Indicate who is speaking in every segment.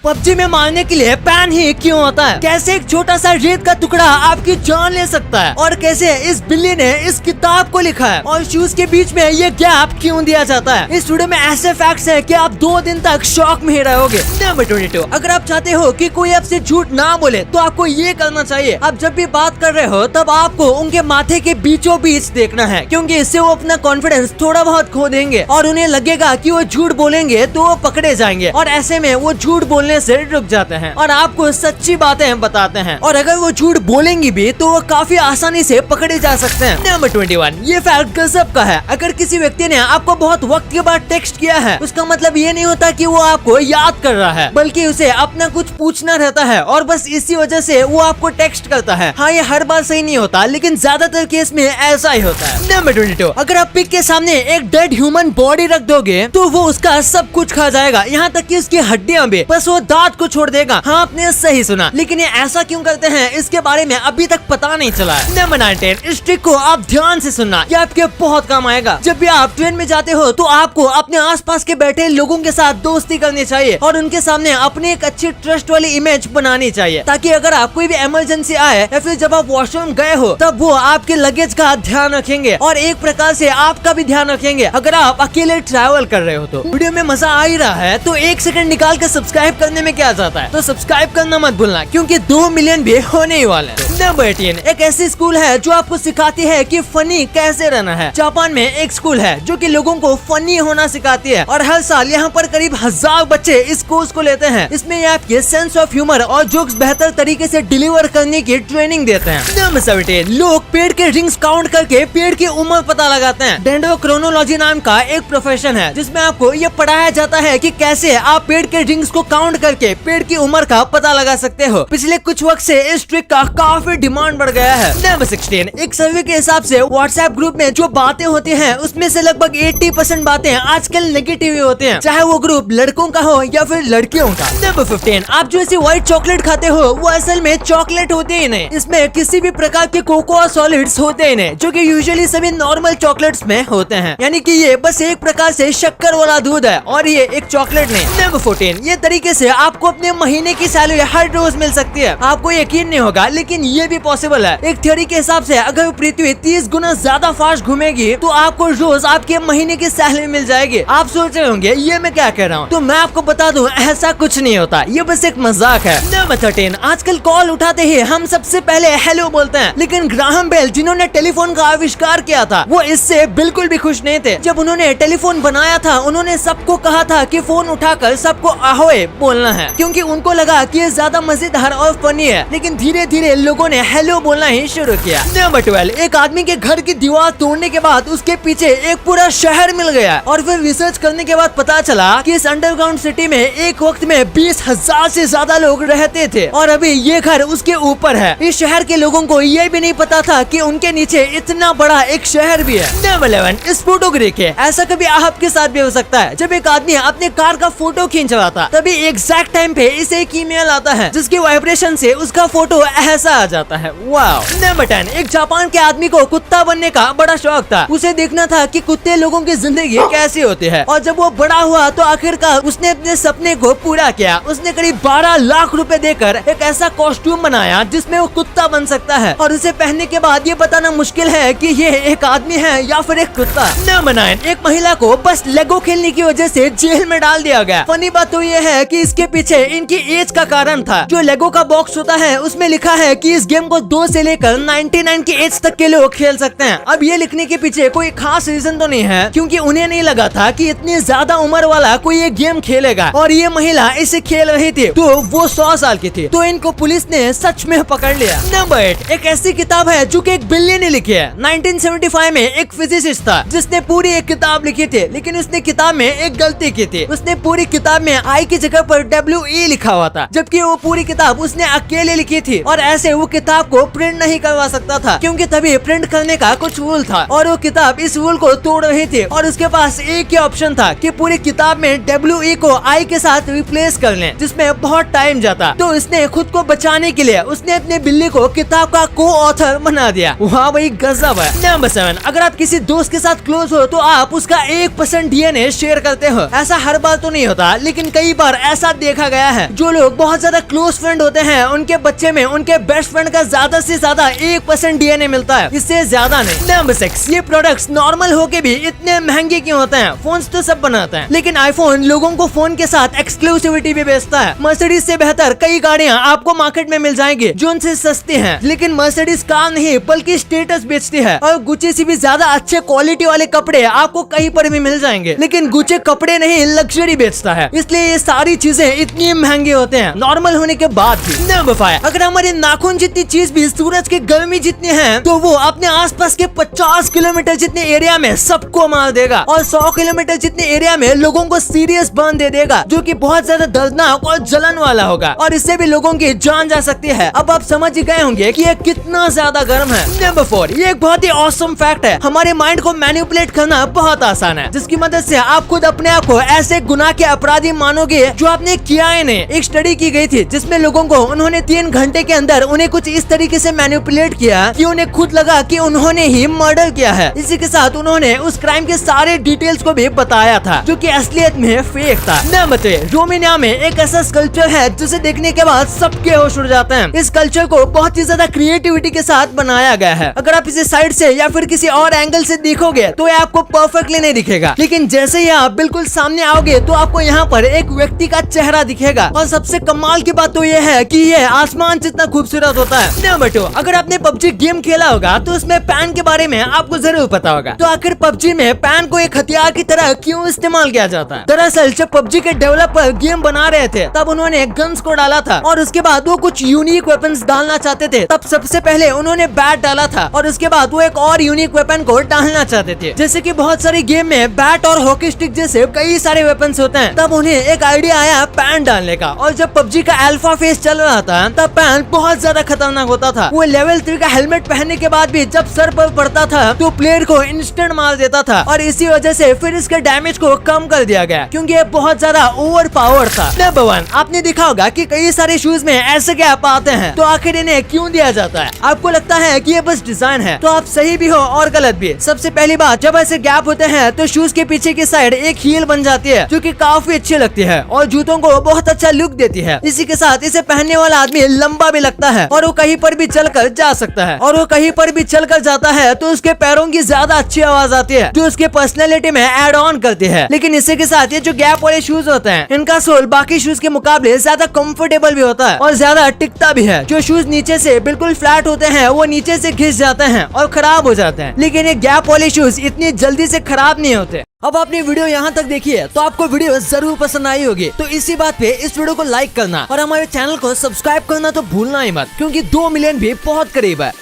Speaker 1: PUBG में मारने के लिए पैन ही क्यों होता है? कैसे एक छोटा सा रेत का टुकड़ा आपकी जान ले सकता है? और कैसे इस बिल्ली ने इस किताब को लिखा है? और शूज के बीच में ये गैप क्यों दिया जाता है? इस वीडियो में ऐसे फैक्ट्स हैं कि आप 2 दिन तक शॉक में ही रहोगे। नंबर 22, अगर आप चाहते हो कि कोई आपसे झूठ ना बोले तो आपको ये करना चाहिए। आप जब भी बात कर रहे हो तब आपको उनके माथे के बीचों बीच देखना है, क्योंकि इससे वो अपना कॉन्फिडेंस थोड़ा बहुत खो देंगे और उन्हें लगेगा कि वो झूठ बोलेंगे तो वो पकड़े जाएंगे, और ऐसे में वो झूठ बोलने से रुक जाते हैं और आपको सच्ची बातें बताते हैं। और अगर वो झूठ बोलेंगी भी तो वो काफी आसानी से पकड़े जा सकते हैं। नंबर 21, ये फैक्ट गजब का है। अगर किसी व्यक्ति ने आपको बहुत वक्त के बाद टेक्स्ट किया है, उसका मतलब ये नहीं होता कि वो आपको याद कर रहा है, बल्कि उसे अपना कुछ पूछना रहता है और बस इसी वजह से वो आपको टेक्स्ट करता है। हाँ, ये हर बार सही नहीं होता, लेकिन ज्यादातर केस में ऐसा ही होता है। नंबर 22, अगर आप पिग के सामने एक डेड ह्यूमन बॉडी रख दोगे तो वो उसका सब कुछ खा जाएगा, यहाँ तक कि उसकी हड्डियां भी, बस वो दांत को छोड़ देगा। हाँ, आपने सही सुना, लेकिन ये ऐसा क्यों करते हैं इसके बारे में अभी तक पता नहीं चला है। नंबर 19, इस ट्रिक को आप ध्यान से सुनना, ये आपके बहुत काम आएगा। जब भी आप ट्रेन में जाते हो तो आपको अपने आसपास के बैठे लोगों के साथ दोस्ती करनी चाहिए और उनके सामने अपनी एक अच्छी ट्रस्ट वाली इमेज बनानी चाहिए, ताकि अगर आप कोई भी इमरजेंसी आए या फिर जब आप वॉशरूम गए हो तब वो आपके लगेज का ध्यान रखेंगे और एक प्रकार से आपका भी ध्यान रखेंगे अगर आप अकेले ट्रैवल कर रहे हो तो। वीडियो में मजा आ ही रहा है तो 1 सेकंड निकाल कर सब्सक्राइब करने में क्या जाता है, तो सब्सक्राइब करना मत भूलना, क्योंकि 2 मिलियन भी होने ही वाले हैं। नंबर 18, एक ऐसी स्कूल है जो आपको सिखाती है कि फनी कैसे रहना है। जापान में एक स्कूल है जो कि लोगों को फनी होना सिखाती है और हर साल यहाँ पर करीब 1000 बच्चे इस कोर्स को लेते हैं। इसमें ये आपके सेंस ऑफ ह्यूमर और जोक्स बेहतर तरीके से डिलीवर करने की ट्रेनिंग देते हैं। नंबर 17, लोग पेड़ के रिंग्स काउंट करके पेड़ की उम्र पता लगाते हैं। डेंड्रोक्रोनोलॉजी नाम का एक प्रोफेशन है जिसमें आपको ये पढ़ाया जाता है कि कैसे आप पेड़ के रिंग्स को काउंट करके पेड़ की उम्र का पता लगा सकते हो। पिछले कुछ वक्त से इस ट्रिक का काफी डिमांड बढ़ गया है। नंबर 16, एक सर्वे के हिसाब से व्हाट्सएप ग्रुप में जो बातें होती हैं उसमें से लगभग 80% बातें आजकल नेगेटिव होती हैं, चाहे वो ग्रुप लड़कों का हो या फिर लड़कियों का। नंबर 15, आप जो ऐसी व्हाइट चॉकलेट खाते हो वो असल में चॉकलेट होती ही नहीं, इसमें किसी भी प्रकार के कोकोआ सॉलिड्स होते ही नहीं, जो कि यूजुअली सभी नॉर्मल चॉकलेट्स में होते हैं, यानी कि ये बस एक प्रकार से शक्कर वाला दूध है और ये एक चॉकलेट नहीं। नंबर 14, ये तरीके से आपको अपने महीने की सैलरी हर रोज मिल सकती है। आपको यकीन नहीं होगा, लेकिन ये भी पॉसिबल है। एक थ्योरी के हिसाब से अगर पृथ्वी 30 गुना ज्यादा फास्ट घूमेगी तो आपको रोज आपके महीने की सैलरी मिल जाएगी। आप सोच रहे होंगे ये मैं क्या कह रहा हूँ, तो मैं आपको बता दूं ऐसा कुछ नहीं होता, ये बस एक मजाक है। नंबर 13, आजकल कॉल उठाते ही हम सबसे पहले हेलो बोलते हैं, लेकिन ग्राहम बेल जिन्होंने टेलीफोन का आविष्कार किया था वो इससे बिल्कुल भी खुश नहीं थे। जब उन्होंने टेलीफोन बनाया था उन्होंने सबको कहा था कि फोन उठाकर सबको ahoy बोलना है, क्योंकि उनको लगा कि ये ज्यादा मजेदार और फनी है। लेकिन धीरे धीरे लोगों ने हेलो बोलना ही शुरू किया। नंबर 12, एक आदमी के घर की दीवार तोड़ने के बाद उसके पीछे एक पूरा शहर मिल गया और फिर रिसर्च करने के बाद पता चला कि इस अंडरग्राउंड सिटी में एक वक्त में 20,000 से ज्यादा लोग रहते थे और अभी ये घर उसके ऊपर है। इस शहर के लोगों को ये भी नहीं पता था कि उनके नीचे इतना बड़ा एक शहर भी है। नंबर 11, इस फोटोग्राफ के ऐसा कभी आपके साथ भी हो सकता है। जब एक आदमी अपने कार का फोटो खींच रहा था तभी एग्जैक्ट टाइम पे इसे एक ईमेल आता है जिसके वाइब्रेशन से उसका फोटो ऐसा आ जाता है। वाव। नंबर 10, एक जापान के आदमी को कुत्ता बनने का बड़ा शौक था। उसे देखना था कि कुत्ते लोगों की जिंदगी कैसी होती है और जब वो बड़ा हुआ तो आखिरकार उसने अपने सपने को पूरा किया। उसने करीब 12 लाख रुपए देकर एक ऐसा कॉस्ट्यूम बनाया जिसमें वो कुत्ता बन सकता है और उसे पहनने के बाद ये बताना मुश्किल है कि ये एक आदमी है या फिर एक कुत्ता। नंबर 9, एक महिला को बस लेगो खेलने की वजह से जेल में डाल दिया गया। फनी बात तो ये है कि इसके पीछे इनकी एज का कारण था। जो लेगो का बॉक्स होता है उसमें लिखा है कि इस गेम को 2 से लेकर 99 की एज तक के लोग खेल सकते हैं। अब ये लिखने के पीछे कोई खास रीजन तो नहीं है, क्योंकि उन्हें नहीं लगा था कि इतनी ज्यादा उम्र वाला कोई ये गेम खेलेगा और ये महिला इसे खेल रही थी तो वो 100 साल की थी, तो इनको पुलिस ने सच में पकड़ लिया। नंबर 8, एक ऐसी किताब है जो कि एक बिल्ली ने लिखी है। 1975 में एक फिजिसिस्ट था जिसने पूरी एक किताब लिखी थी, लेकिन उसने किताब में एक गलती की थी। उसने पूरी किताब में आई की जगह पर WE लिखा हुआ था, जबकि वो पूरी किताब उसने अकेले लिखी थी और ऐसे वो किताब को प्रिंट नहीं करवा सकता था, क्योंकि तभी प्रिंट करने का कुछ रूल था और वो किताब इस रूल को तोड़ रही थी और उसके पास एक ही ऑप्शन था कि पूरी किताब में WE को I के साथ रिप्लेस कर लें, जिसमें बहुत टाइम जाता। तो इसने खुद को बचाने के लिए उसने अपने बिल्ली को किताब का को ऑथर बना दिया। वहाँ वही गजब है। नंबर 7, अगर आप किसी दोस्त के साथ क्लोज हो तो आप उसका 1% DNA शेयर करते हो। ऐसा हर बार तो नहीं होता, लेकिन कई बार ऐसा बात देखा गया है, जो लोग बहुत ज्यादा क्लोज फ्रेंड होते हैं उनके बच्चे में उनके बेस्ट फ्रेंड का ज्यादा से ज्यादा 1% DNA मिलता है, इससे ज्यादा नहीं। नंबर 6, ये प्रोडक्ट्स नॉर्मल होके भी इतने महंगे क्यों होते हैं? फोन्स तो सब बनाते हैं, लेकिन आईफोन लोगों को फोन के साथ एक्सक्लूसिविटी भी बेचता है। मर्सिडीज से बेहतर कई गाड़ियां आपको मार्केट में मिल जाएंगी जो उनसे सस्ती हैं, लेकिन मर्सिडीज कार नहीं बल्कि स्टेटस बेचती है। और गुच्ची से भी ज्यादा अच्छे क्वालिटी वाले कपड़े आपको कहीं पर भी मिल जाएंगे, लेकिन गुच्ची कपड़े नहीं लग्जरी बेचता है, इसलिए ये सारी चीजें इतनी महंगे होते हैं नॉर्मल होने के बाद भी। नंबर 5, अगर हमारे नाखून जितनी चीज भी सूरज की गर्मी जितनी है, तो वो अपने आसपास के 50 किलोमीटर जितने एरिया में सबको मार देगा और 100 किलोमीटर जितने एरिया में लोगों को सीरियस बर्न दे देगा, जो कि बहुत ज्यादा दर्दनाक और जलन वाला होगा और इससे भी लोगों की जान जा सकती है। अब आप समझ ही गए होंगे कि ये कितना ज्यादा गर्म है। नंबर 4, ये एक बहुत ही ऑसम फैक्ट है, हमारे माइंड को मैनिपुलेट करना बहुत आसान है, जिसकी मदद से आप खुद अपने आप को ऐसे गुनाह के अपराधी मानोगे जो आपने किया ही नहीं। एक स्टडी की गई थी जिसमें लोगों को उन्होंने 3 घंटे के अंदर उन्हें कुछ इस तरीके से मैनिपुलेट किया कि उन्हें खुद लगा कि उन्होंने ही मर्डर किया है। इसी के साथ उन्होंने उस क्राइम के सारे डिटेल्स को भी बताया था, जो कि असलियत में फेक था। नंबर 3, रोमानिया में एक ऐसा स्कल्पचर है जिसे देखने के बाद सबके होश उड़ जाते हैं। इस कल्चर को बहुत ही ज्यादा क्रिएटिविटी के साथ बनाया गया है। अगर आप इसे साइड से या फिर किसी और एंगल से देखोगे तो ये आपको परफेक्टली नहीं दिखेगा, लेकिन जैसे ही आप बिल्कुल सामने आओगे तो आपको यहाँ पर एक व्यक्ति का चेहरा दिखेगा। और सबसे कमाल की बात तो ये है कि ये आसमान जितना खूबसूरत होता है। नंबर 2, अगर आपने PUBG गेम खेला होगा तो उसमें पैन के बारे में आपको जरूर पता होगा। तो आखिर PUBG में पैन को एक हथियार की तरह क्यों इस्तेमाल किया जाता है? दरअसल जब PUBG के डेवलपर गेम बना रहे थे तब उन्होंने गन्स को डाला था और उसके बाद वो कुछ यूनिक वेपन्स डालना चाहते थे। तब सबसे पहले उन्होंने बैट डाला था और उसके बाद वो एक और यूनिक वेपन को डालना चाहते थे। जैसे कि बहुत सारे गेम में बैट और हॉकी स्टिक जैसे कई सारे वेपन्स होते हैं, तब उन्हें एक आइडिया आया पैन डालने का। और जब PUBG का अल्फा फेज चल रहा था तब पैन बहुत ज्यादा खतरनाक होता था। वो लेवल 3 का हेलमेट पहनने के बाद भी जब सर पर पड़ता था तो प्लेयर को इंस्टेंट मार देता था और इसी वजह से फिर इसके डैमेज को कम कर दिया गया, क्योंकि ये बहुत ज्यादा ओवर पावर था। नंबर 1, आपने देखा होगा कि कई सारे शूज में ऐसे गैप आते हैं, तो आखिर इन्हें क्यों दिया जाता है? आपको लगता है कि ये बस डिजाइन है, तो आप सही भी हो और गलत भी। सबसे पहली बात, जब ऐसे गैप होते हैं तो शूज के पीछे की साइड एक हील बन जाती है, जो कि काफी अच्छी लगती है और जूतों को बहुत अच्छा लुक देती है। इसी के साथ इसे पहनने वाला आदमी लंबा भी लगता है और वो कहीं पर भी चलकर जा सकता है, और वो कहीं पर भी चलकर जाता है तो उसके पैरों की ज्यादा अच्छी आवाज आती है, जो उसके पर्सनैलिटी में एड ऑन करती है। लेकिन इसी के साथ ये जो गैप वाले शूज होते हैं, इनका सोल बाकी शूज के मुकाबले ज्यादा कंफर्टेबल भी होता है और ज्यादा टिकता भी है। जो शूज नीचे से बिल्कुल फ्लैट होते हैं वो नीचे से घिस जाते हैं और खराब हो जाते हैं, लेकिन ये गैप वाले शूज इतनी जल्दी से खराब नहीं होते। अब आपने वीडियो यहाँ तक देखी है तो आपको वीडियो जरूर पसंद आई होगी, तो इसी बात पे इस वीडियो को लाइक करना और हमारे चैनल को सब्सक्राइब करना तो भूलना ही मत, क्योंकि 2 मिलियन भी बहुत करीब है।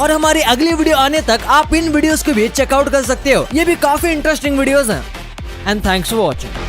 Speaker 1: और हमारी अगली वीडियो आने तक आप इन वीडियोस को भी चेकआउट कर सकते हो, ये भी काफी इंटरेस्टिंग वीडियोस हैं। And thanks for watching.